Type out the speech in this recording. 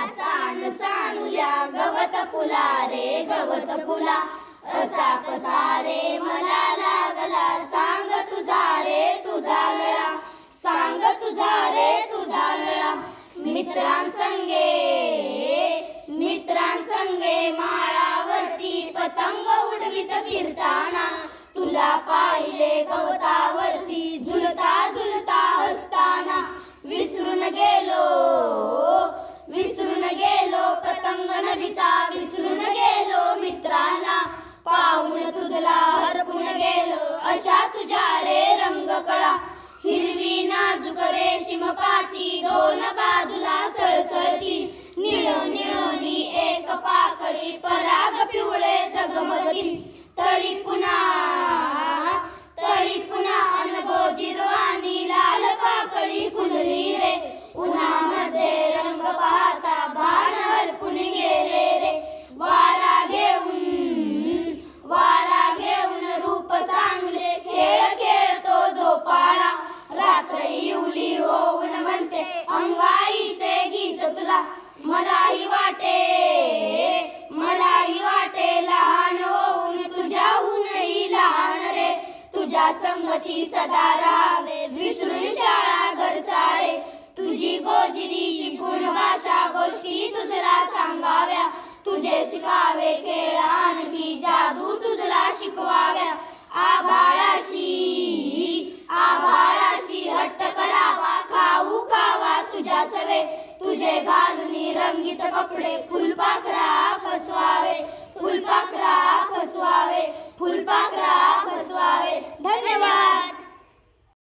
San सानुल्या गवत फुला रे गवत फुला असा कसा रे मला लागला सांग तुझा रे तुझा लळा सांग तुझा रे तुझा लळा मित्रांसंगे माळावरती पतंग उडवीत फिरताना तुला पाहिले गवतावरती झुलता झुलता असताना विसरून गेलो पतंग नदीचा विसरून गेलो मित्रांना पाहून तुझला हरपून गेलो अशा तुझ्या रे रंगकळा हिरवी नाजूक रेशीम पाती दोन बाजूला